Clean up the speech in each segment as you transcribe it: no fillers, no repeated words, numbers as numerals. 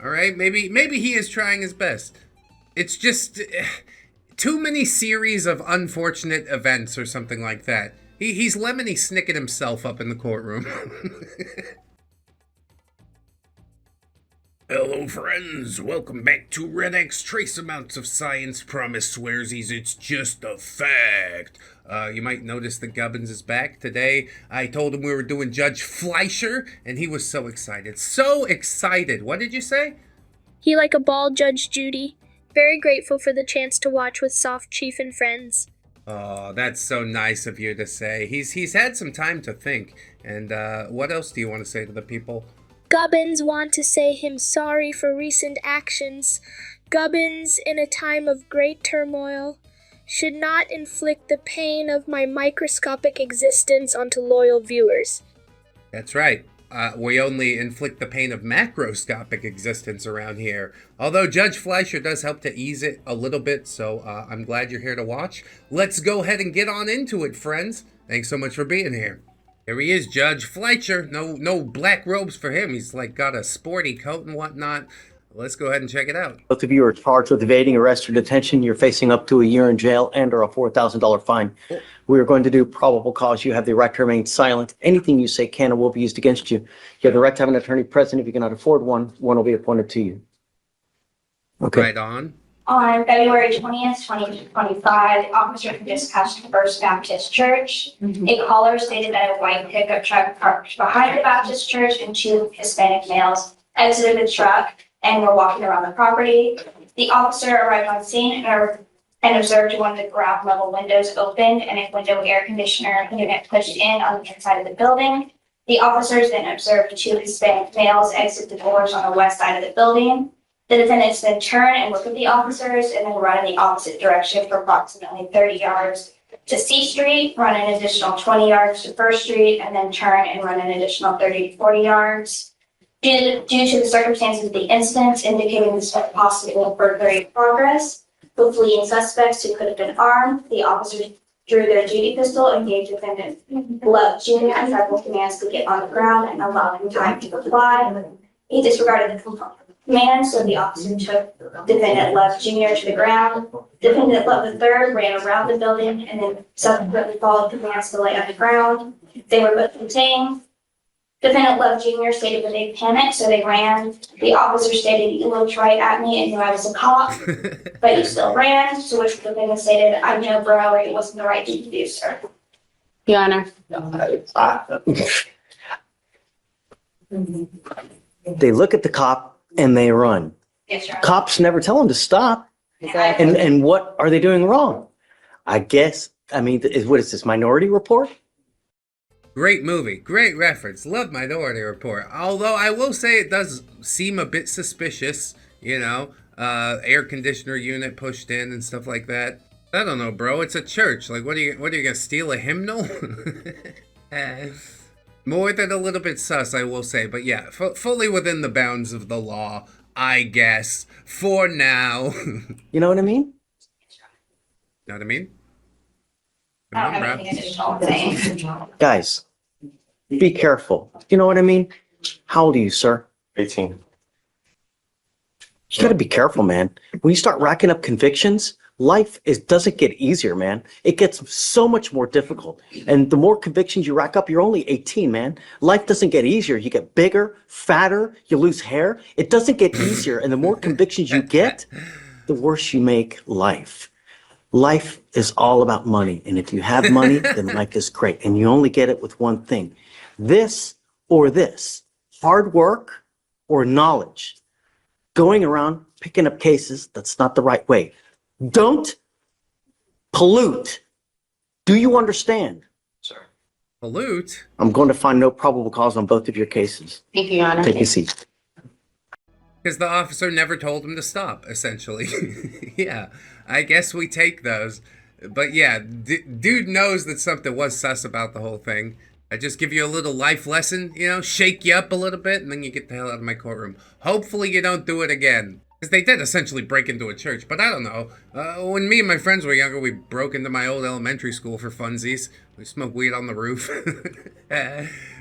All right, maybe he is trying his best. It's just too many series of unfortunate events or something like that. He's lemony snicket himself up in the courtroom. Hello, friends. Welcome back to ReddX. Trace amounts of science, promise swearsies. It's just a fact. You might notice that Gubbins is back today. I told him we were doing Judge Fleischer, and he was so excited. So excited. What did you say? He like a bald Judge Judy. Very grateful for the chance to watch with Soft Chief and friends. Oh, that's so nice of you to say. He's had some time to think. And what else do you want to say to the people? Gubbins want to say him sorry for recent actions. Gubbins, in a time of great turmoil, should not inflict the pain of my microscopic existence onto loyal viewers. That's right. We only inflict the pain of macroscopic existence around here. Although Judge Fleischer does help to ease it a little bit, so I'm glad you're here to watch. Let's go ahead and get on into it, friends. Thanks so much for being here. Here he is, Judge Fleischer. No black robes for him. He's like got a sporty coat and whatnot. Let's go ahead and check it out. Both of you are charged with evading arrest or detention. You're facing up to a year in jail and or a $4,000 fine. We are going to do probable cause. You have the right to remain silent. Anything you say can and will be used against you. You have the right to have an attorney present. If you cannot afford one, one will be appointed to you. Okay. Right on. On February 20th, 2025, the officer from dispatched to First Baptist Church. A caller stated that a white pickup truck parked behind the Baptist Church and two Hispanic males exited the truck and were walking around the property. The officer arrived on scene and observed one of the ground level windows opened and a window air conditioner unit pushed in on the inside of the building. The officers then observed two Hispanic males exit the doors on the west side of the building. The defendants then turn and look at the officers and then run in the opposite direction for approximately 30 yards to C Street, run an additional 20 yards to First Street, and then turn and run an additional 30 to 40 yards. Due to the circumstances of the incidents indicating this was possible burglary in progress, with fleeing suspects who could have been armed, the officers drew their duty pistol and gave Defendant Love Jr. several commands to get on the ground and allow him time to comply. He disregarded the command, so the officer took Defendant Love Jr. to the ground. Defendant Love III ran around the building and then subsequently followed commands to lay on the ground. They were both detained. Defendant Love Jr. stated that they panicked, so they ran. The officer stated, "You looked right at me and knew I was a cop, but you still ran," to which the defendant stated, "I know, bro, it wasn't the right thing to do, sir." Your Honor. They look at the cop and they run. Yes, sir. Cops never tell them to stop. And what are they doing wrong? I guess, what is this, Minority Report? Great movie. Great reference. Love Minority Report. Although I will say it does seem a bit suspicious, air conditioner unit pushed in and stuff like that. I don't know, bro. It's a church. Like, what are you gonna steal a hymnal? More than a little bit sus, I will say. But yeah, fully within the bounds of the law, I guess, for now. You know what I mean? Know what I mean? I don't have anything additional to say. Guys, be careful. You know what I mean? How old are you, sir? 18. You gotta be careful, man. When you start racking up convictions, life doesn't get easier, man. It gets so much more difficult. And the more convictions you rack up, you're only 18, man. Life doesn't get easier. You get bigger, fatter, you lose hair. It doesn't get easier. And the more convictions you get, the worse you make life. Life is all about money. And if you have money, then life is great. And you only get it with one thing. This or this. Hard work or knowledge. Going around picking up cases, that's not the right way. Don't pollute. Do you understand? Sir. Pollute? I'm going to find no probable cause on both of your cases. Thank you, Your Honor. Take a seat. Because the officer never told him to stop, essentially. Yeah, I guess we take those. But yeah, dude knows that something was sus about the whole thing. I just give you a little life lesson, shake you up a little bit, and then you get the hell out of my courtroom. Hopefully you don't do it again. Because they did essentially break into a church, but I don't know. When me and my friends were younger, we broke into my old elementary school for funsies. We smoked weed on the roof.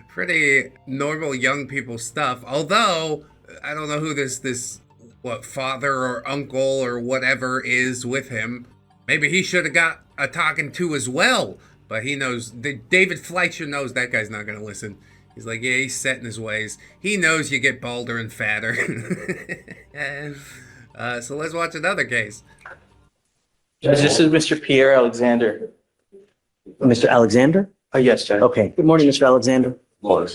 Pretty normal young people stuff. Although, I don't know who this what father or uncle or whatever is with him. Maybe he should have got a talking to as well. But he knows, David Fleischer knows that guy's not going to listen. He's like, yeah, he's set in his ways. He knows you get balder and fatter. So let's watch another case. Judge, this is Mr. Pierre Alexander. Mr. Alexander? Oh, yes, Judge. Okay. Good morning, Mr. Alexander. We're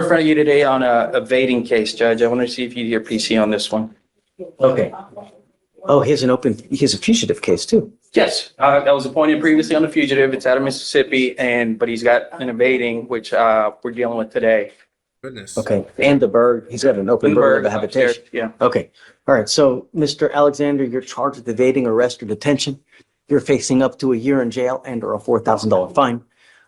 in front of you today on a evading case, Judge. I want to see if you'd hear PC on this one. Okay. Oh, he has a fugitive case too. Yes, that was appointed previously on the fugitive. It's out of Mississippi, but he's got an evading, which we're dealing with today. Goodness. Okay. And the bird, he's got an open bird of habitation. Yeah. Okay. All right. So, Mr. Alexander, you're charged with evading arrest or detention. You're facing up to a year in jail and or a $4,000 fine.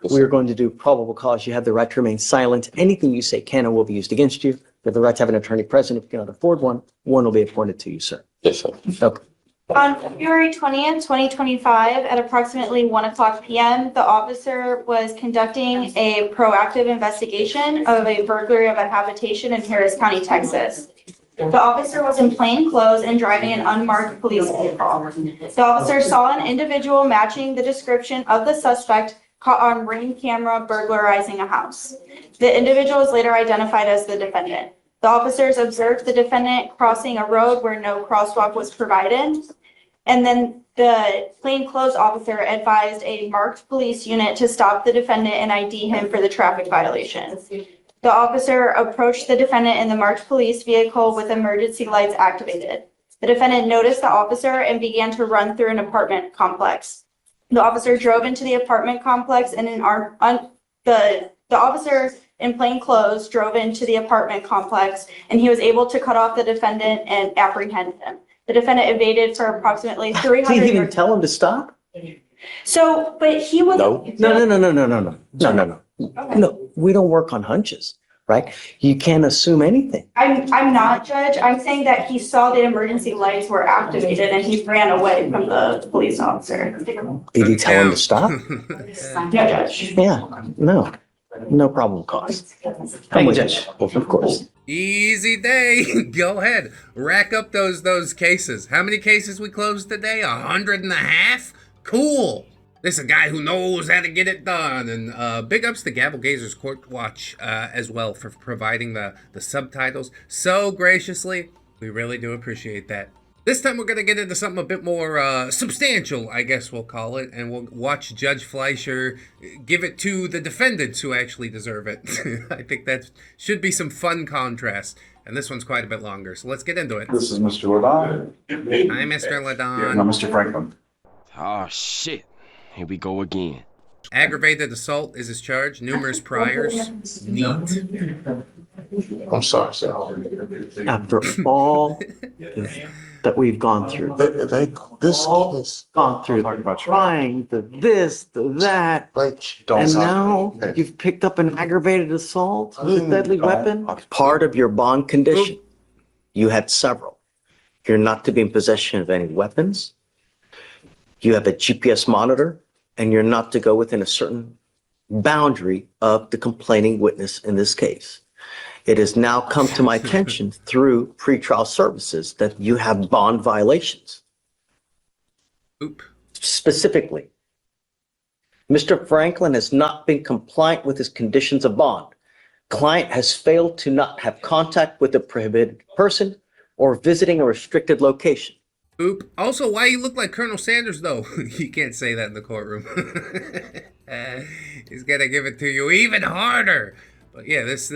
We're going to do probable cause. You have the right to remain silent. Anything you say can and will be used against you. You have the right to have an attorney present. If you cannot afford one will be appointed to you, sir. Yes, sir. Okay. On February 20th, 2025, at approximately 1:00 p.m., the officer was conducting a proactive investigation of a burglary of a habitation in Harris County, Texas. The officer was in plain clothes and driving an unmarked police vehicle. The officer saw an individual matching the description of the suspect caught on ring camera burglarizing a house. The individual is later identified as the defendant. The officers observed the defendant crossing a road where no crosswalk was provided. And then the plainclothes officer advised a marked police unit to stop the defendant and ID him for the traffic violation. The officer approached the defendant in the marked police vehicle with emergency lights activated. The defendant noticed the officer and began to run through an apartment complex. The officer drove into the apartment complex and the officer in plain clothes drove into the apartment complex, and he was able to cut off the defendant and apprehend him. The defendant evaded for approximately 300 Did he even yards. tell him to stop? So, but he was. No. No, we don't work on hunches, right? You can't assume anything. I'm not, Judge. I'm saying that he saw the emergency lights were activated and he ran away from the police officer. Did he tell him to stop? No, Judge. Yeah, no problem cause. Thank you, Judge. Of course. Easy day. Go ahead. Rack up those cases. How many cases we closed today? 150? Cool. This is a guy who knows how to get it done. And big ups to Gavel Gazer's Court Watch as well for providing the subtitles so graciously. We really do appreciate that. This time we're going to get into something a bit more substantial, I guess we'll call it. And we'll watch Judge Fleischer give it to the defendants who actually deserve it. I think that should be some fun contrast. And this one's quite a bit longer. So let's get into it. This is Mr. Ladon. Hi, Mr. Ladon. No, Mr. Franklin. Oh, shit. Here we go again. Aggravated assault is his charge. Numerous priors. Neat. I'm sorry, sir. After all that we've gone through, This case. gone through Talking about trying, the this, the that, Don't and sound- now okay. you've picked up an aggravated assault with a deadly Don't. weapon. Part of your bond condition, you had several. You're not to be in possession of any weapons. You have a GPS monitor, and you're not to go within a certain boundary of the complaining witness in this case. It has now come to my attention through pretrial services that you have bond violations. Oop. Specifically, Mr. Franklin has not been compliant with his conditions of bond. Client has failed to not have contact with a prohibited person or visiting a restricted location. Oop. Also, why you look like Colonel Sanders, though? You can't say that in the courtroom. He's gonna give it to you even harder. But yeah, this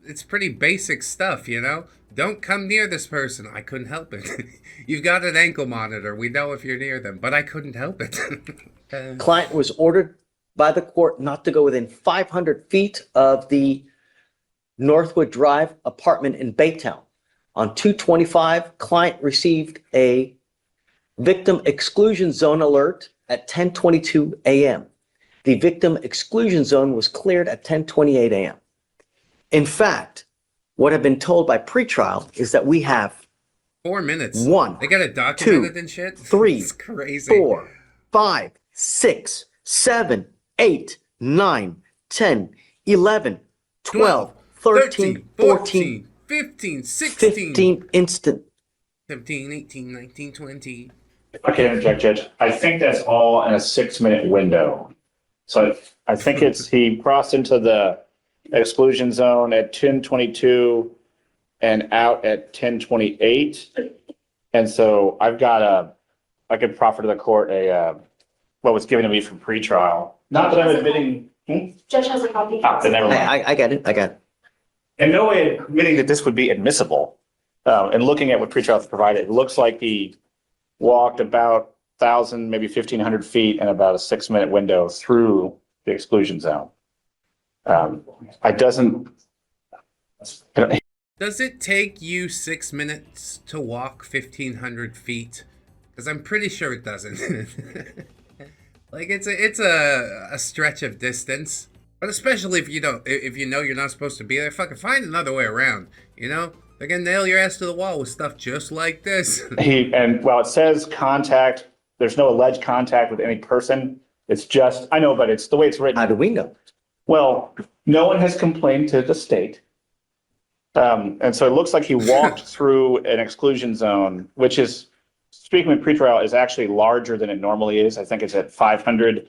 it's pretty basic stuff, you know? Don't come near this person. I couldn't help it. You've got an ankle monitor. We know if you're near them, but I couldn't help it. Client was ordered by the court not to go within 500 feet of the Northwood Drive apartment in Baytown. On 2/25, client received a victim exclusion zone alert at 10:22 a.m. The victim exclusion zone was cleared at 10:28 a.m. In fact, what I've been told by pretrial is that we have 4 minutes. One, They got it documented two, and shit? 3, It's crazy. 4, 5, 6, 7, 8, 9, 10, 11, 12, 13, 14, 15, 16, 15 instant. 17, 18, 19, 20. Okay, interject, Judge. I think that's all in a 6-minute window. So I think it's, he crossed into the exclusion zone at 10:22 and out at 10:28. And so I've got I could proffer to the court what was given to me from pretrial. Not that I'm admitting. Judge has a copy. Then never mind. I got it. I got it. In no way admitting that this would be admissible. And looking at what pretrial has provided, it looks like he walked about 1,000, maybe 1,500 feet in about a 6-minute window through the exclusion zone. Does it take you 6 minutes to walk 1,500 feet? Because I'm pretty sure it doesn't. Like it's a stretch of distance, but especially if you know you're not supposed to be there, fucking find another way around. You know, they're gonna nail your ass to the wall with stuff just like this. While it says contact, there's no alleged contact with any person. It's just, I know, but it's the way it's written. How do we know? Well, no one has complained to the state. And so it looks like he walked through an exclusion zone, which is, speaking of pretrial, is actually larger than it normally is. I think it's at 500.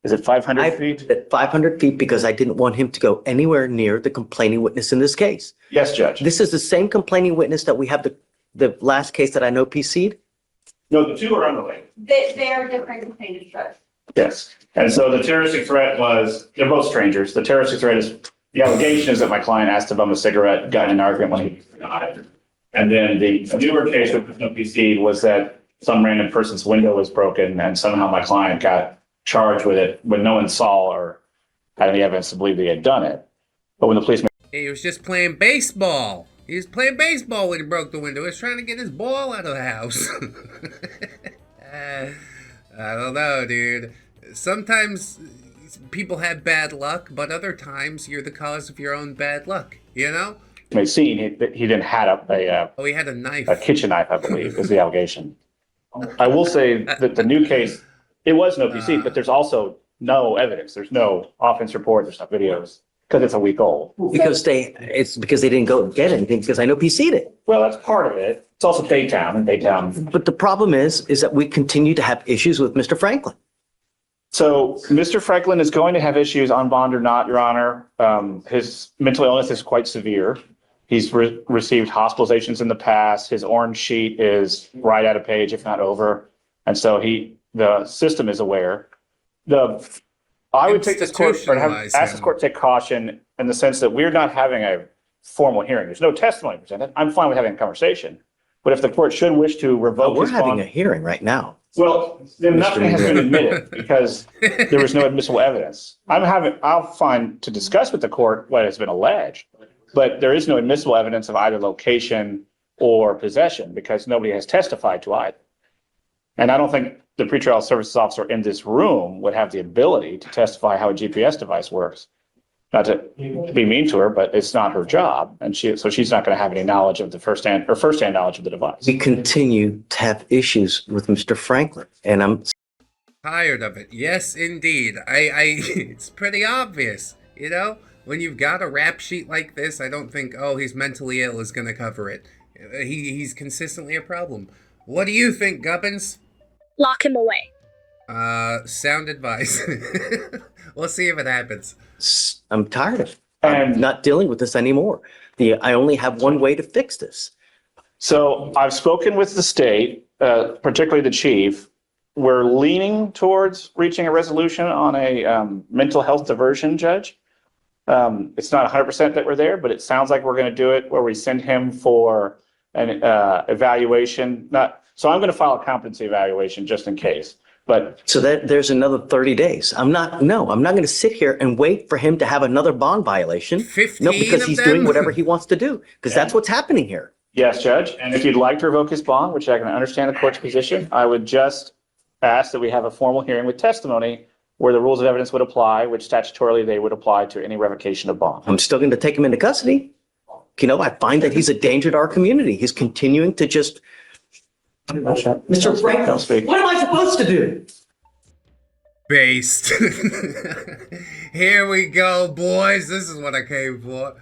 Is it 500 feet? At 500 feet because I didn't want him to go anywhere near the complaining witness in this case. Yes, Judge. This is the same complaining witness that we have the last case that I know PC'd. No, the two are unrelated. They are different complainants, Judge. Yes. And so the terroristic threat was, they're both strangers. The terroristic threat is, the allegation is that my client asked to bum a cigarette, got in an argument when he was denied. And then the newer case with no PC was that some random person's window was broken and somehow my client got charged with it when no one saw or had any evidence to believe that he had done it. But when the police... He was just playing baseball. He was playing baseball when he broke the window. He was trying to get his ball out of the house. I don't know, dude. Sometimes people have bad luck, but other times you're the cause of your own bad luck, you know? may seen, he didn't have he had a knife. a kitchen knife, I believe, is the allegation. I will say that the new case, it was no PC, but there's also no evidence. There's no offense report, there's no videos, because it's a week old. Because it's because they didn't go and get anything, because I know PC'd it. Well, that's part of it. It's also Baytown, and Baytown. But the problem is that we continue to have issues with Mr. Franklin. So Mr. Franklin is going to have issues on bond or not, Your Honor. His mental illness is quite severe. He's received hospitalizations in the past. His orange sheet is right at a page, if not over. And so the system is aware. I would take this court, or ask this court to take caution in the sense that we're not having a formal hearing. There's no testimony presented. I'm fine with having a conversation. But if the court should wish to revoke We're his bond. having a hearing right now. Well, then nothing has been admitted because there was no admissible evidence. I'll find to discuss with the court what has been alleged, but there is no admissible evidence of either location or possession because nobody has testified to either. And I don't think the pretrial services officer in this room would have the ability to testify how a GPS device works. Not to be mean to her, but it's not her job. And so she's not going to have any knowledge of the firsthand knowledge of the device. We continue to have issues with Mr. Franklin, and I'm tired of it. Yes, indeed. It's pretty obvious, you know? When you've got a rap sheet like this, I don't think, oh, he's mentally ill is going to cover it. He's consistently a problem. What do you think, Gubbins? Lock him away. Sound advice. We'll see if it happens. I'm tired of it. I'm not dealing with this anymore. I only have one way to fix this. So I've spoken with the state, particularly the chief. We're leaning towards reaching a resolution on a mental health diversion, Judge. It's not 100% that we're there, but it sounds like we're going to do it where we send him for an evaluation. So I'm going to file a competency evaluation just in case. But so that there's another 30 days. I'm not going to sit here and wait for him to have another bond violation. 15 No, because of he's them? doing whatever he wants to do, because that's what's happening here. yes, Judge. And if you'd like to revoke his bond, which I can understand the court's position, I would just ask that we have a formal hearing with testimony where the rules of evidence would apply, which statutorily they would apply to any revocation of bond. I'm still going to take him into custody. You know, I find that he's a danger to our community. He's continuing to just. Mr. Franklin, what am I supposed to do? Based. Here we go, boys. This is what I came for.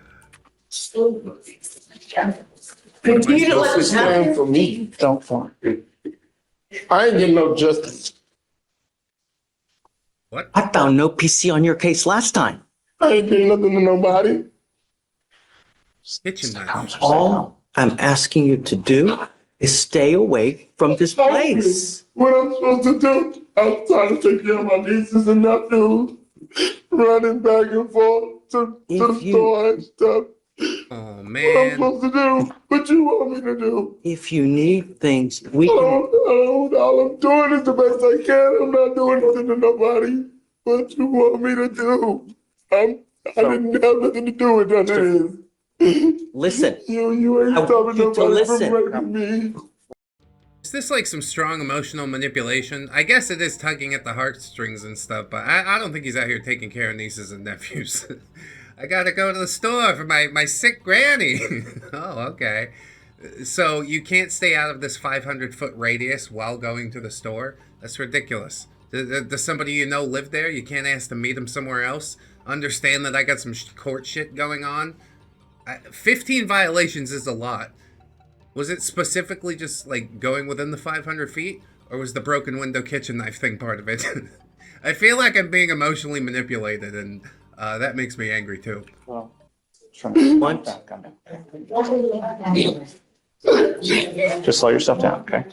Continue to let this happen for me. Don't form. I ain't getting no justice. What? I found no PC on your case last time. I ain't doing nothing to nobody. Kitchen knife. All I'm asking you to do is stay away from this place. What I'm supposed to do? I'm trying to take care of my nieces and nephews, running back and forth to the If you- store and stuff. Oh What I'm man. supposed to do? What you want me to do? If you need things, we I can. all I'm doing is the best I can. I'm not doing nothing to nobody. What you want me to do? I didn't have nothing to do with none of this. Listen, You ain't I want stopping you to nobody listen. from raping me. Is this like some strong emotional manipulation? I guess it is tugging at the heartstrings and stuff, but I don't think he's out here taking care of nieces and nephews. I gotta go to the store for my sick granny. Oh, okay. So you can't stay out of this 500-foot radius while going to the store? That's ridiculous. Does somebody you know live there? You can't ask to meet him somewhere else? Understand that I got some court shit going on? 15 violations is a lot. Was it specifically just like going within the 500 feet? Or was the broken window kitchen knife thing part of it? I feel like I'm being emotionally manipulated, and that makes me angry too. Well, What? just slow yourself down, okay?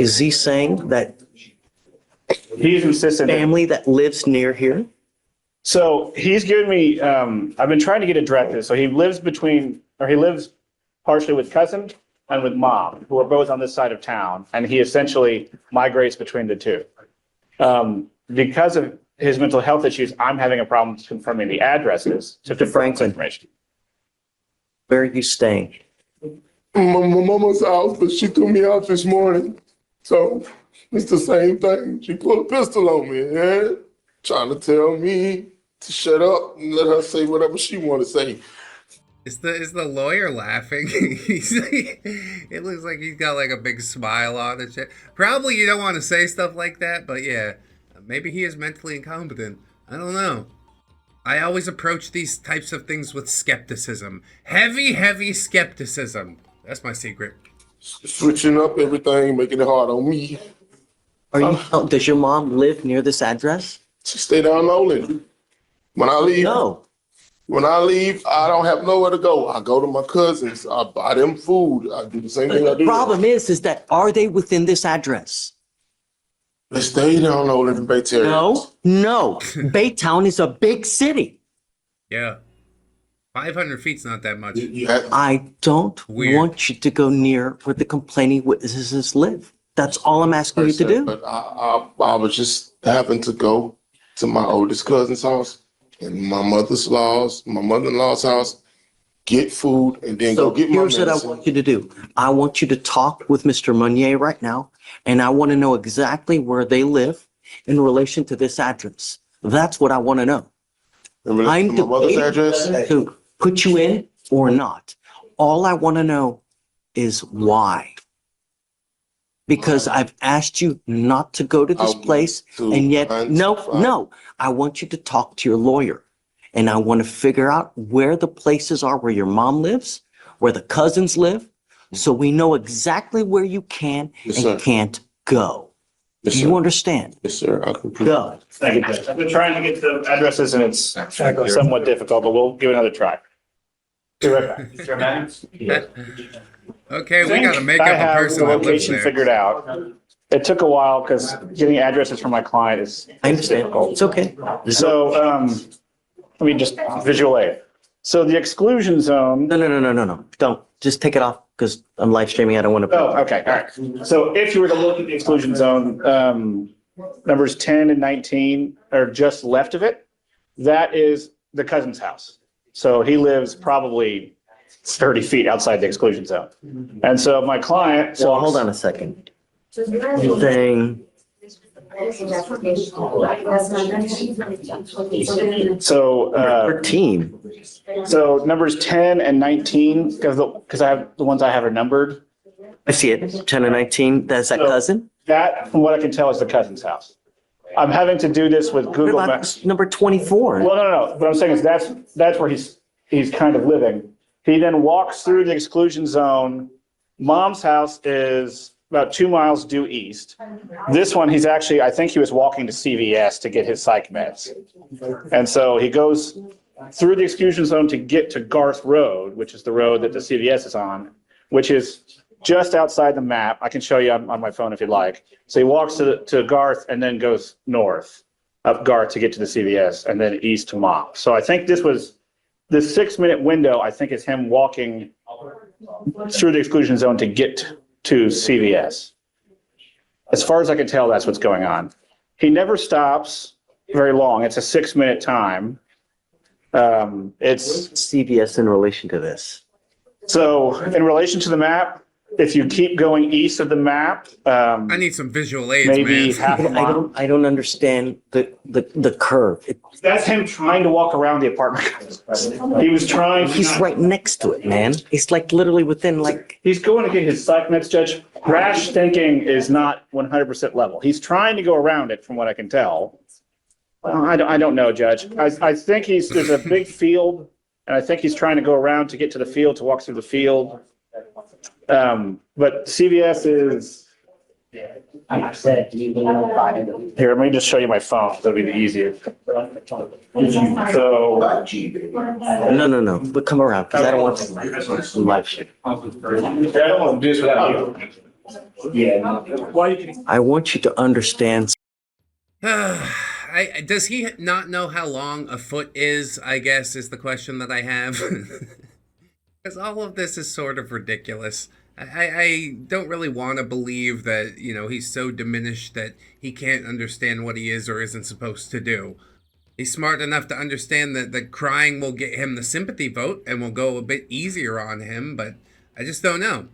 is he saying that He's insistent. family that lives near here? So he's given me, I've been trying to get addresses. So he lives partially with cousin and with mom, who are both on this side of town. And he essentially migrates between the two. Because of his mental health issues, I'm having a problem confirming the addresses to Mr. confirm this Franklin. information. Where are you staying? My mama's house, but she threw me out this morning. So it's the same thing. She pulled a pistol on me, yeah? Trying to tell me to shut up and let her say whatever she want to say. Is the lawyer laughing? It looks like he's got like a big smile on and shit. Probably you don't want to say stuff like that, but yeah, maybe he is mentally incompetent. I don't know. I always approach these types of things with skepticism. Heavy skepticism. That's my secret. Switching up everything, making it hard on me. Does your mom live near this address? She stay down Nolan. When I leave, No. I don't have nowhere to go. I go to my cousins. I buy them food. I do the same thing I The do. problem is that are they within this address? They stay down Nolan in Bay Terre. No. Baytown is a big city. Yeah. 500 feet's not that much. I don't Weird. want you to go near where the complaining witnesses live. That's all I'm asking you to do. But I was just having to go to my oldest cousin's house and my mother-in-law's house, get food, and then So go get my here's what I medicine. want you to do. I want you to talk with Mr. Meunier right now, and I want to know exactly where they live in relation to this address. That's what I want to know. Remember I'm my mother's debating address? to put you in or not. All I want to know is why. Because I've asked you not to go to this place, and yet, no. I want you to talk to your lawyer, and I want to figure out where the places are where your mom lives, where the cousins live, so we know exactly where you can Yes, and sir. can't go. Yes, Do sir. you understand? Yes, sir. I can prove. Go. Thank you, Judge. I've been trying to get the addresses and it's somewhat difficult, but we'll give it another try. Be right back. Okay, we gotta make up I a have person the that lives location there. figured out. It took a while because getting addresses from my client is I understand. difficult. It's okay. So, let me just visual aid. So the exclusion zone. No. Don't. Just take it off because I'm live streaming. I don't want to. Oh, okay, all right. So if you were to look at the exclusion zone, numbers 10 and 19 are just left of it. That is the cousin's house. So he lives probably 30 feet outside the exclusion zone. And so my client. So hold on a second. You're saying So, 13. so numbers 10 and 19, because I have, the ones I have are numbered. I see it. 10 and 19. That's that So- cousin. That, from what I can tell, is the cousin's house. I'm having to do this with What Google about Maps. number 24? Well, no. What I'm saying is that's where he's, he's kind of living. He then walks through the exclusion zone. Mom's house is about 2 miles due east. This one, he's actually, I think he was walking to CVS to get his psych meds. And so he goes through the exclusion zone to get to Garth Road, which is the road that the CVS is on, which is just outside the map. I can show you on my phone if you'd like. So he walks to Garth and then goes north up Garth to get to the CVS and then east to Mop. So I think this 6-minute window, I think is him walking through the exclusion zone to get to CVS. As far as I can tell, that's what's going on. He never stops very long. It's a 6-minute time. It's CVS in relation to this. So in relation to the map, if you keep going east of the map, I need some visual aids, maybe man. half a mile. I don't understand the curve. That's him trying to walk around the apartment. He was trying. He's right next to it, man. It's like literally within like. He's going to get his psych meds, Judge. Rash thinking is not 100% level. He's trying to go around it, from what I can tell. Well, I don't know, Judge. I think there's a big field, and I think he's trying to go around to get to the field, to walk through the field. But CVS is. Here, let me just show you my phone. That'll be the easier. So. No. But come around, because I don't want some live shit. I don't want to do this without you. Yeah. I want you to understand. Does he not know how long a foot is, I guess, is the question that I have. Because all of this is sort of ridiculous. I don't really want to believe that, he's so diminished that he can't understand what he is or isn't supposed to do. He's smart enough to understand that the crying will get him the sympathy vote and will go a bit easier on him, but I just don't know.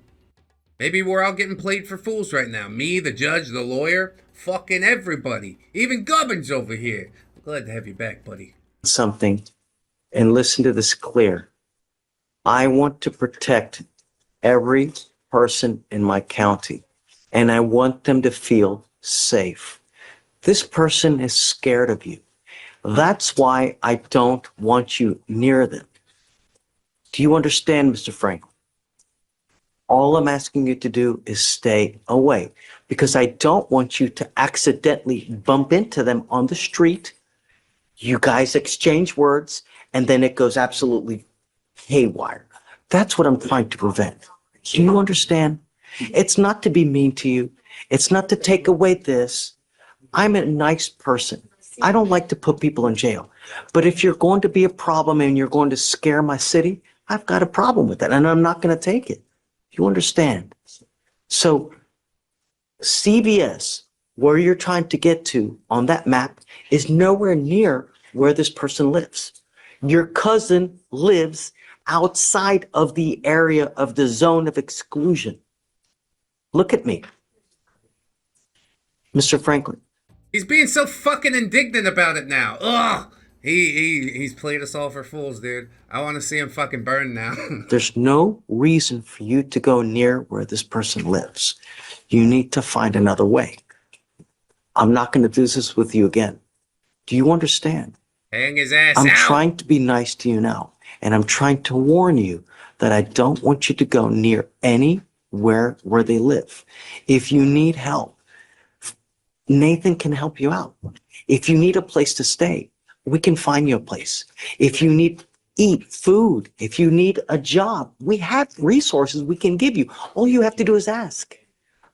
Maybe we're all getting played for fools right now. Me, the judge, the lawyer, fucking everybody. Even Gubbins over here. I'm glad to have you back, buddy. Something, and listen to this clear. I want to protect every person in my county, and I want them to feel safe. This person is scared of you. That's why I don't want you near them. Do you understand, Mr. Franklin? All I'm asking you to do is stay away, because I don't want you to accidentally bump into them on the street. You guys exchange words, and then it goes absolutely haywire. That's what I'm trying to prevent. Do you understand? It's not to be mean to you. It's not to take away this. I'm a nice person. I don't like to put people in jail. But if you're going to be a problem and you're going to scare my city, I've got a problem with that, and I'm not going to take it. You understand? So CVS, where you're trying to get to on that map, is nowhere near where this person lives. Your cousin lives outside of the area of the zone of exclusion. Look at me, Mr. Franklin. He's being so fucking indignant about it now. Ugh! He's played us all for fools, dude. I want to see him fucking burn now. There's no reason for you to go near where this person lives. You need to find another way. I'm not going to do this with you again. Do you understand? Hang his ass I'm out. trying to be nice to you now, and I'm trying to warn you that I don't want you to go near anywhere where they live. If you need help, Nathan can help you out. If you need a place to stay, we can find you a place. If you need food, if you need a job, we have resources we can give you. All you have to do is ask.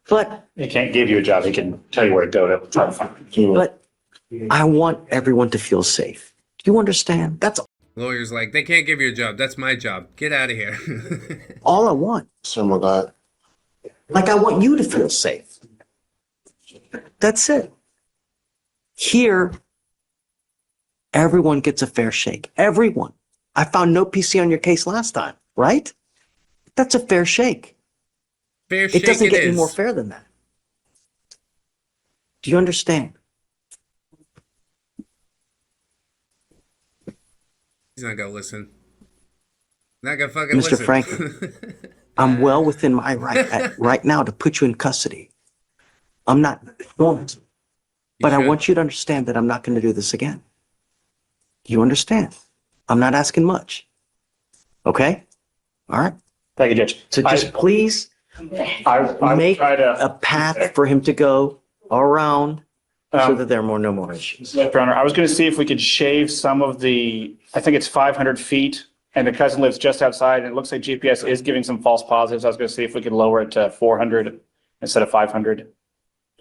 But He can't give you a job. He can tell you where to go to try to find you. but I want everyone to feel safe. Do you understand? That's Lawyer's like, they can't give you a job. That's my job. Get out of here. all I want. Oh my God. Like, I want you to feel safe. That's it. Here, everyone gets a fair shake. Everyone. I found no PC on your case last time, right? That's a fair shake. Fair shake It doesn't get any is. more fair than that. Do you understand? He's not gonna listen. Not gonna fucking Mr. listen. Franklin, I'm well within my right now to put you in custody. I'm not going to. But I should. want you to understand that I'm not going to do this again. You understand? I'm not asking much. Okay? All right. Thank you, Judge. So just please I will make try to. a path for him to go around so Um, that there are no more issues. Your Honor, I was going to see if we could shave some of the, I think it's 500 feet, and the cousin lives just outside, and it looks like GPS is giving some false positives. I was going to see if we could lower it to 400 instead of 500.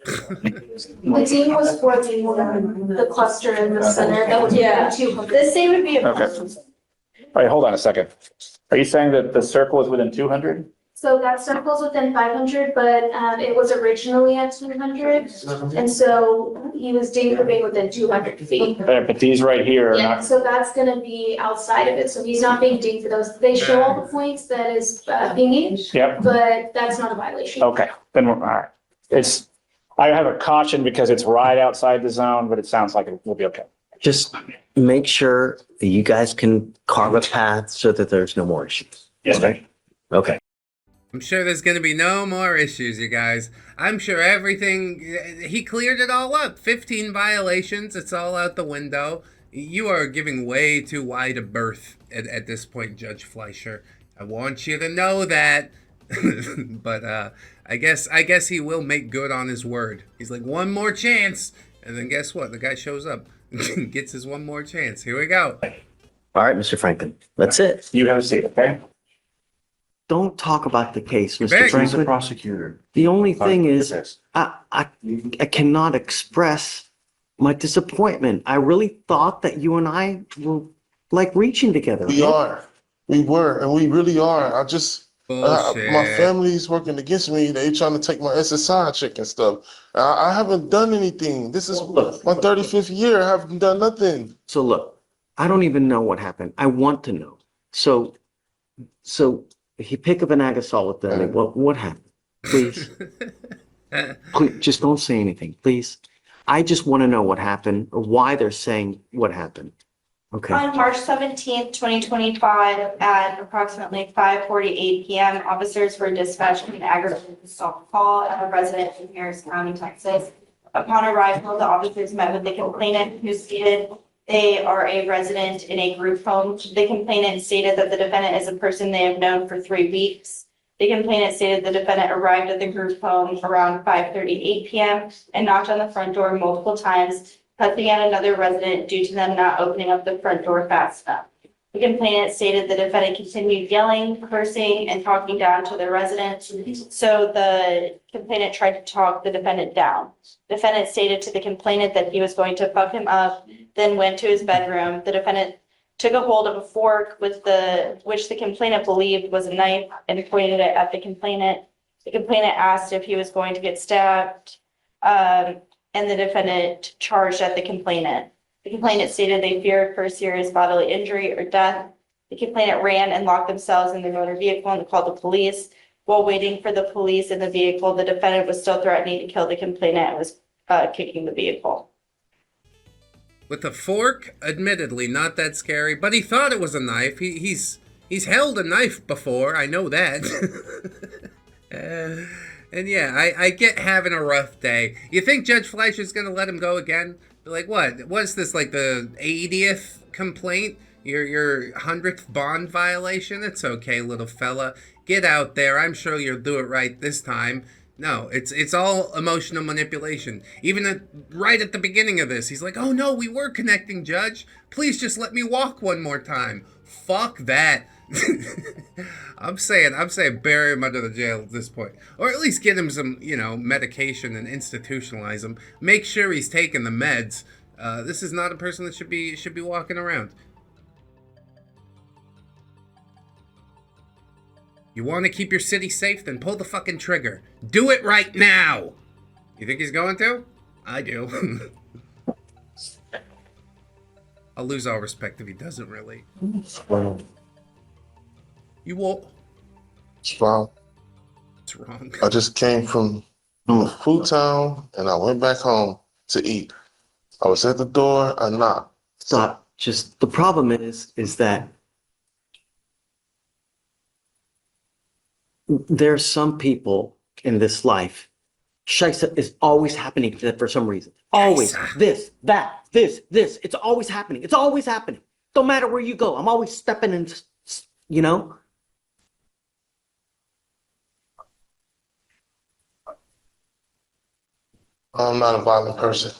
The dean was for the cluster in the center. That would be this day would be a. Okay. All right, hold on a second. Are you saying that the circle is within 200? So that circle's within 500, but it was originally at 200. And so he was deemed to be within 200 feet. But these right here are Yeah, not. so that's gonna be outside of it. So he's not being deemed for those. They show all the points that is being used, Yep. but that's not a violation. Okay, then we're, all right. I have a caution because it's right outside the zone, but it sounds like it will be okay. Just make sure that you guys can carve a path so that there's no more issues. Yes, sir. Okay. I'm sure there's going to be no more issues, you guys. I'm sure everything, he cleared it all up. 15 violations, it's all out the window. You are giving way too wide a berth at this point, Judge Fleischer. I want you to know that. But I guess he will make good on his word. He's like, one more chance. And then guess what? The guy shows up, gets his one more chance. Here we go. All right, Mr. Franklin. That's it. You have a seat, okay? Don't talk about the case, Mr. Beck. Franklin. Prosecutor. The only thing is, This. I cannot express my disappointment. I really thought that you and I were like reaching together. We are. We were, and we really are. Bullshit. My family's working against me. They trying to take my SSI check and stuff. I haven't done anything. This is my 35th year. I haven't done nothing. So look, I don't even know what happened. I want to know. So he pick up an Agasaw with them. What happened? Please. Please, just don't say anything, please. I just want to know what happened or why they're saying what happened. Okay. On March 17th, 2025, at approximately 5:48 p.m., officers were dispatched with an aggravated assault call at a residence in Harris County, Texas. Upon arrival, the officers met with the complainant, who stated they are a resident in a group home. The complainant stated that the defendant is a person they have known for 3 weeks. The complainant stated the defendant arrived at the group home around 5:38 p.m. and knocked on the front door multiple times, cussing at another resident due to them not opening up the front door fast enough. The complainant stated the defendant continued yelling, cursing, and talking down to the resident. So the complainant tried to talk the defendant down. The defendant stated to the complainant that he was going to fuck him up, then went to his bedroom. The defendant took a hold of a fork which the complainant believed was a knife and pointed it at the complainant. The complainant asked if he was going to get stabbed, and the defendant charged at the complainant. The complainant stated they feared for serious bodily injury or death. The complainant ran and locked themselves in their motor vehicle and called the police. While waiting for the police in the vehicle, the defendant was still threatening to kill the complainant and was kicking the vehicle. With a fork, admittedly not that scary, but he thought it was a knife. He's held a knife before, I know that. And yeah, I get having a rough day. You think Judge Fleischer's gonna let him go again? Like what? What's this, like the 80th complaint? Your 100th bond violation? It's okay, little fella. Get out there. I'm sure you'll do it right this time. No, it's all emotional manipulation. Even right at the beginning of this, he's like, oh no, we were connecting, Judge. Please just let me walk one more time. Fuck that. I'm saying bury him under the jail at this point. Or at least get him some, medication and institutionalize him. Make sure he's taking the meds. This is not a person that should be walking around. You want to keep your city safe? Then pull the fucking trigger. Do it right now! You think he's going to? I do. I'll lose all respect if he doesn't really. You won't. It's fine. What's wrong? I just came from Food Town and I went back home to eat. I was at the door, I knocked. Stop. Just the problem is that there's some people in this life, Shaisa is always happening to them for some reason. Always. This, that, this. It's always happening. It's always happening. Don't matter where you go. I'm always stepping in you know? I'm not a violent person.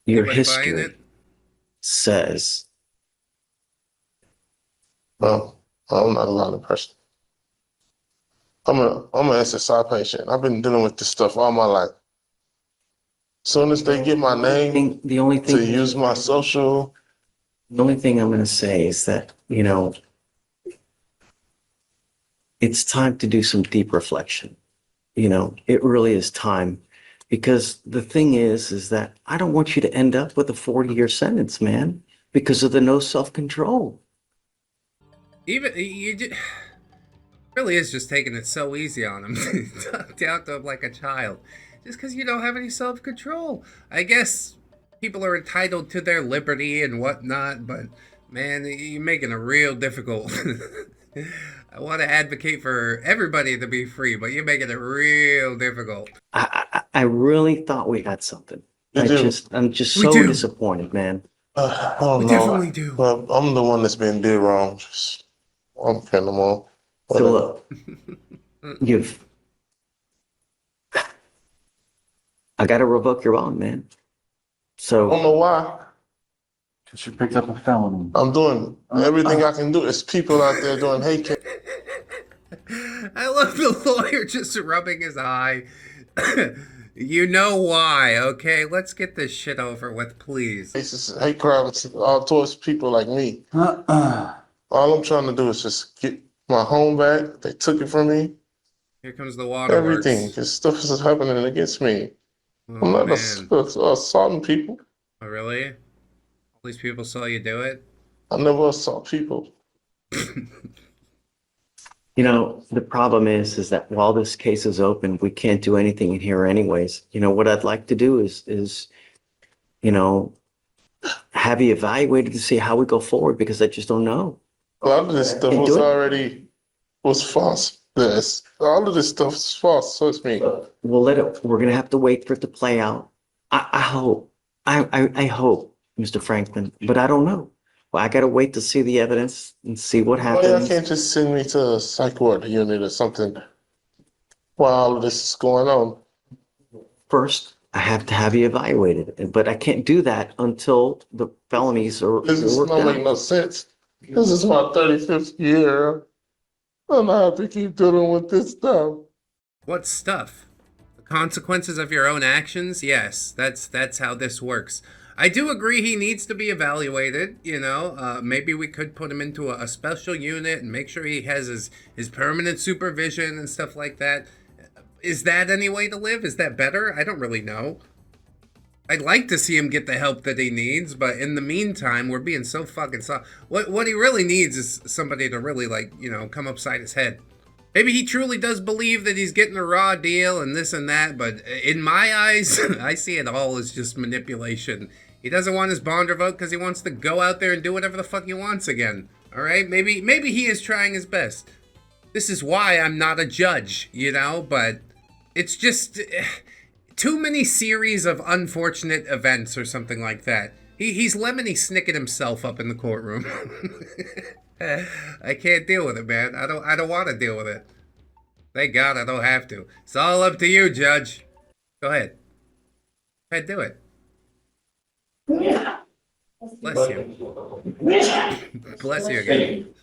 Your Anybody buying history it? says, No, I'm not a violent person. I'm an SSI patient. I've been dealing with this stuff all my life. Soon as they get my name the only to thing, use my social, the only thing I'm going to say is that, you know, it's time to do some deep reflection. You know, it really is time. Because the thing is that I don't want you to end up with a 40-year sentence, man, because of the no self-control. Even really is just taking it so easy on him. Talked down to him like a child. Just because you don't have any self-control. I guess people are entitled to their liberty and whatnot, but man, you're making it real difficult. I want to advocate for everybody to be free, but you're making it real difficult. I really thought we had something. I'm just We so do. disappointed, man. I don't We know. definitely do. Well, I'm the one that's been did wrong. I'm killing them all. So look, I got to revoke your bond, man. I don't So know why. Because you picked up a felony. I'm doing everything I can do. It's people out there doing hate crimes. I love the lawyer just rubbing his eye. You know why, okay? Let's get this shit over with, please. Hate crimes all towards people like me. All I'm trying to do is just get my home back. They took it from me. Here comes the waterworks. Everything. Because stuff is happening against me. Oh, I'm not man. assaulting people. Oh, really? All these people saw you do it? I never assault people. you know, the problem is that while this case is open, we can't do anything in here anyways. You know, what I'd like to do is, you know, have you evaluated to see how we go forward, because I just don't know. A lot of this stuff Hey, was false. All of this stuff is false, so it's me. We're gonna have to wait for it to play out. I hope, I hope, Mr. Franklin, but I don't know. Well, I gotta wait to see the evidence and see what Why y'all happens. can't just send me to a psych ward unit or something while all of this is going on? First, I have to have you evaluated, but I can't do that until the felonies are This is worked not make out. no sense. This is my 35th year. And I have to keep dealing with this stuff. What stuff? The consequences of your own actions? Yes, that's how this works. I do agree he needs to be evaluated, you know. Maybe we could put him into a special unit and make sure he has his permanent supervision and stuff like that. Is that any way to live? Is that better? I don't really know. I'd like to see him get the help that he needs, but in the meantime, we're being so fucking soft. What he really needs is somebody to really, like, you know, come upside his head. Maybe he truly does believe that he's getting a raw deal and this and that, but in my eyes, I see it all as just manipulation. He doesn't want his bond revoked because he wants to go out there and do whatever the fuck he wants again. All right? Maybe he is trying his best. This is why I'm not a judge, you know, but it's just too many series of unfortunate events or something like that. He's Lemony Snicket himself up in the courtroom. I can't deal with it, man. I don't want to deal with it. Thank God I don't have to. It's all up to you, Judge. Go ahead. Go ahead, do it. Bless you. Bless you again.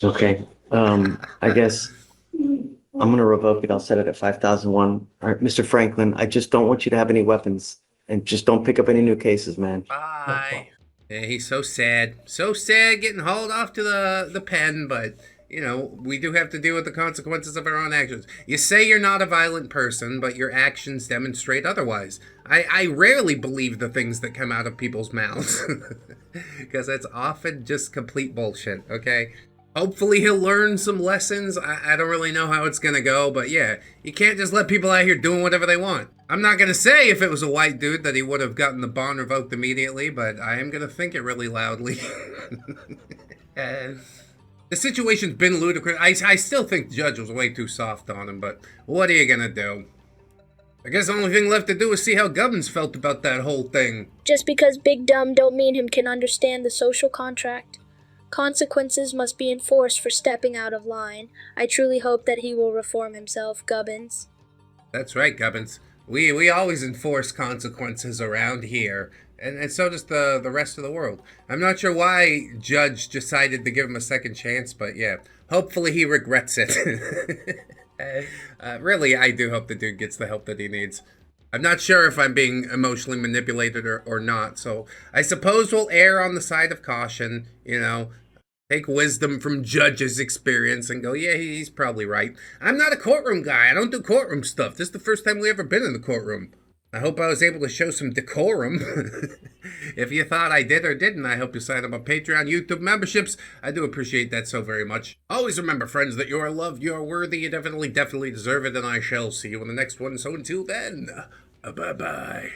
Okay, I guess I'm gonna revoke it. I'll set it at 5,001. All right, Mr. Franklin, I just don't want you to have any weapons, and just don't pick up any new cases, man. Bye. Yeah, he's so sad. So sad getting hauled off to the pen, but, you know, we do have to deal with the consequences of our own actions. You say you're not a violent person, but your actions demonstrate otherwise. I rarely believe the things that come out of people's mouths. Because it's often just complete bullshit, okay? Hopefully he'll learn some lessons. I don't really know how it's going to go, but yeah, you can't just let people out here doing whatever they want. I'm not going to say if it was a white dude that he would have gotten the bond revoked immediately, but I am going to think it really loudly. The situation's been ludicrous. I still think the judge was way too soft on him, but what are you going to do? I guess the only thing left to do is see how Gubbins felt about that whole thing. Just because big dumb don't mean him can understand the social contract. Consequences must be enforced for stepping out of line. I truly hope that he will reform himself, Gubbins. That's right, Gubbins. We always enforce consequences around here, and so does the rest of the world. I'm not sure why Judge decided to give him a second chance, but yeah, hopefully he regrets it. Really, I do hope the dude gets the help that he needs. I'm not sure if I'm being emotionally manipulated or not, so I suppose we'll err on the side of caution, you know, take wisdom from Judge's experience and go, yeah, he's probably right. I'm not a courtroom guy. I don't do courtroom stuff. This is the first time we ever been in the courtroom. I hope I was able to show some decorum. If you thought I did or didn't, I hope you sign up on Patreon, YouTube memberships. I do appreciate that so very much. Always remember, friends, that you are loved, you are worthy, you definitely deserve it, and I shall see you in the next one. So until then, bye-bye.